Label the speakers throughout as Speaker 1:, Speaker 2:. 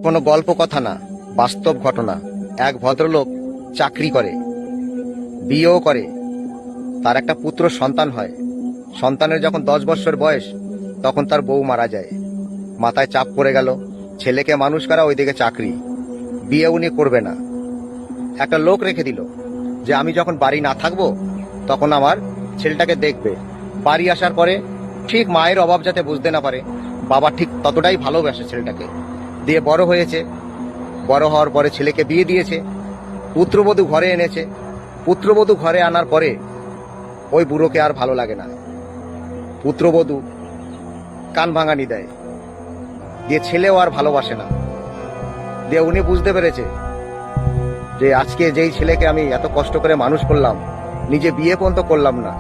Speaker 1: কোনো গল্প কথা না, বাস্তব ঘটনা। এক ভদ্রলোক চাকরি করে, বিয়েও করে, তার একটা পুত্র সন্তান হয়। সন্তানের যখন 10 বছর বয়স তখন তার বউ মারা যায়। মাথায় চাপ পড়ে গেল, ছেলেকে মানুষ করা, ওইদিকে চাকরি, বিয়ে উনি করবে না। একটা লোক রেখে দিল যে আমি যখন বাড়ি না থাকবো তখন আমার ছেলেটাকে দেখবে। বাড়ি আসার পরে ঠিক মায়ের অভাব যাতে বুঝতে না পারে, বাবা ঠিক ততটাই ভালোবাসে ছেলেটাকে। দিয়ে বড় হয়েছে, বড় হওয়ার পরে ছেলেকে বিয়ে দিয়েছে, পুত্রবধূ ঘরে এনেছে। পুত্রবধূ ঘরে আনার পরে ওই বুড়োকে আর ভালো লাগে না। পুত্রবধূ কান ভাঙানি দেয়, দিয়ে ছেলেও আর ভালোবাসে না। দিয়ে উনি বুঝতে পেরেছে যে আজকে যেই ছেলেকে আমি এত কষ্ট করে মানুষ করলাম, নিজে বিয়ে পর্যন্ত করলাম না,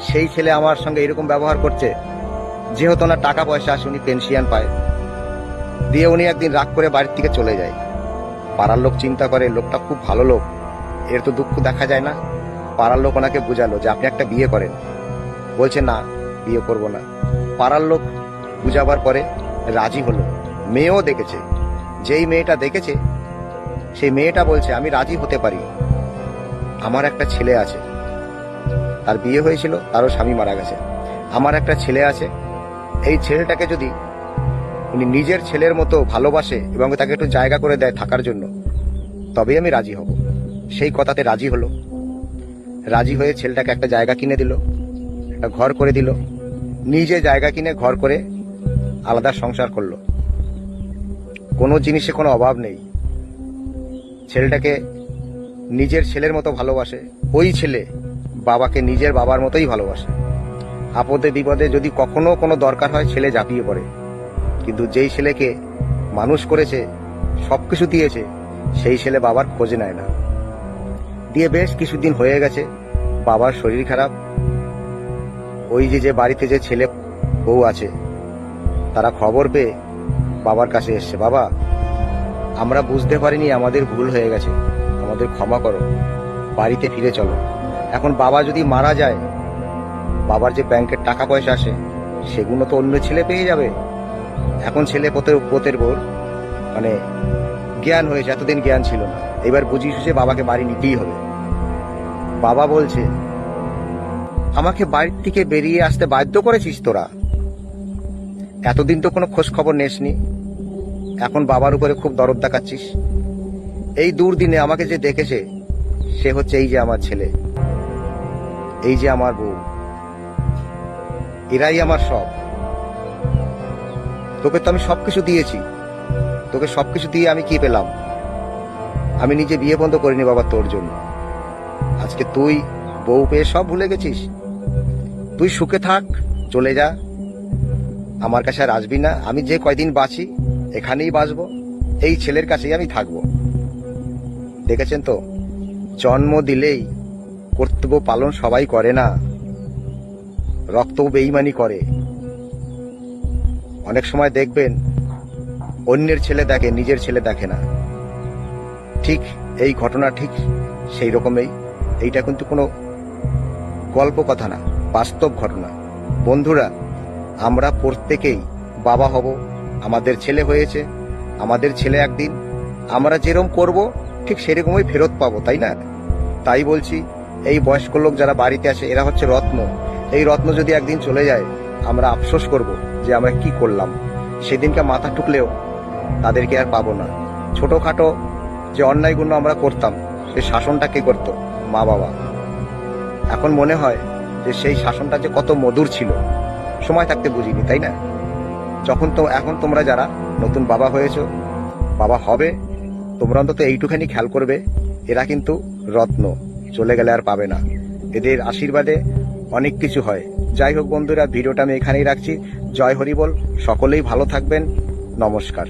Speaker 1: সেই ছেলে আমার সঙ্গে এরকম ব্যবহার করছে। যেহেতু না টাকা পয়সা আসে, উনি পেনশন পায়। দিয়ে উনি একদিন রাগ করে বাড়ির থেকে চলে যায়। পাড়ার লোক চিন্তা করে লোকটা খুব ভালো লোক, এর তো দুঃখ দেখা যায় না। পাড়ার লোক ওনাকে বুঝালো যে আপনি একটা বিয়ে করেন। বলছে না, বিয়ে করব না। পাড়ার লোক বুঝাবার পরে রাজি হলো। মেয়েও দেখেছে, যেই মেয়েটা দেখেছে সেই মেয়েটা বলছে আমি রাজি হতে পারি, আমার একটা ছেলে আছে, তার বিয়ে হয়েছিল, তারও স্বামী মারা গেছে, আমার একটা ছেলে আছে, এই ছেলেটাকে যদি উনি নিজের ছেলের মতো ভালোবাসে এবং তাকে একটু জায়গা করে দেয় থাকার জন্য, তবেই আমি রাজি হব। সেই কথাতে রাজি হলো। রাজি হয়ে ছেলেটাকে একটা জায়গা কিনে দিল, একটা ঘর করে দিল। নিজে জায়গা কিনে ঘর করে আলাদা সংসার করলো। কোনো জিনিসে কোনো অভাব নেই। ছেলেটাকে নিজের ছেলের মতো ভালোবাসে। ওই ছেলে বাবাকে নিজের বাবার মতোই ভালোবাসে। আপদে বিপদে যদি কখনো কোনো দরকার হয় ছেলে ঝাঁপিয়ে পড়ে। কিন্তু যেই ছেলেকে মানুষ করেছে, সবকিছু দিয়েছে, সেই ছেলে বাবার খোঁজ নেয় না। দিয়ে বেশ কিছুদিন হয়ে গেছে, বাবার শরীর খারাপ। ওই যে বাড়িতে যে ছেলে বউ আছে, তারা খবর পেয়ে বাবার কাছে এসছে, বাবা আমরা বুঝতে পারিনি, আমাদের ভুল হয়ে গেছে, আমাদের ক্ষমা করো, বাড়িতে ফিরে চলো। এখন বাবা যদি মারা যায়, বাবার যে ব্যাংকের টাকা পয়সা আসে সেগুলো তো অন্য ছেলে পেয়ে যাবে। এখন ছেলে পোতের বোর মানে জ্ঞান হয়েছে, এতদিন জ্ঞান ছিল না। এবার বুঝিস যে বাবাকে বাড়ি নিতেই হবে। বাবা বলছে আমাকে বাড়ির থেকে বেরিয়ে আসতে বাধ্য করেছিস তোরা, এতদিন তো কোনো খোঁজ খবর নেসনি, এখন বাবার উপরে খুব দরদ দেখাচ্ছিস। এই দুর্দিনে আমাকে যে দেখেছে সে হচ্ছে এই যে আমার ছেলে, এই যে আমার বউ, এরাই আমার সব। তোকে তো আমি সবকিছু দিয়েছি, তোকে সবকিছু দিয়ে আমি কি পেলাম? আমি নিজে বিয়ে বন্ধ করিনি বাবা তোর জন্য। আজকে তুই বউ পেয়ে সব ভুলে গেছিস। তুই সুখে থাক, চলে যা, আমার কাছে আর আসবি না। আমি যে কয়দিন বাঁচি এখানেই বাঁচবো, এই ছেলের কাছেই আমি থাকবো। দেখেছেন তো, জন্ম দিলেই কর্তব্য পালন সবাই করে না, রক্ত বেঈমানি করে। অনেক সময় দেখবেন অন্যের ছেলে দেখে, নিজের ছেলে দেখে না। ঠিক এই ঘটনা ঠিক সেই রকমই। এইটা কিন্তু কোনো গল্প কথা না, বাস্তব ঘটনা। বন্ধুরা, আমরা প্রত্যেকেই বাবা হব, আমাদের ছেলে হয়েছে, আমাদের ছেলে একদিন আমরা যেরকম করব ঠিক সেরকমই ফেরত পাবো, তাই না? তাই বলছি, এই বয়স্ক লোক যারা বাড়িতে আছে এরা হচ্ছে রত্ন। এই রত্ন যদি একদিন চলে যায়, আমরা আফসোস করব যে আমরা কি করলাম। সেদিনকে মাথা টুকলেও তাদেরকে আর পাবো না। ছোটখাটো যে অন্যায়গুলো আমরা করতাম, সেই শাসনটা কে করতো? মা বাবা। এখন মনে হয় যে সেই শাসনটা যে কত মধুর ছিল, সময় থাকতে বুঝিনি, তাই না? এখন তোমরা যারা নতুন বাবা হয়েছো, বাবা হবে, তোমরা অন্তত এইটুখানি খেয়াল করবে, এরা কিন্তু রত্ন, চলে গেলে আর পাবে না। এদের আশীর্বাদে অনেক কিছু হয়। যাই হোক বন্ধুরা, ভিডিওটা আমি এখানেই রাখছি। জয় হরি বল, সকলেই ভালো থাকবেন। নমস্কার।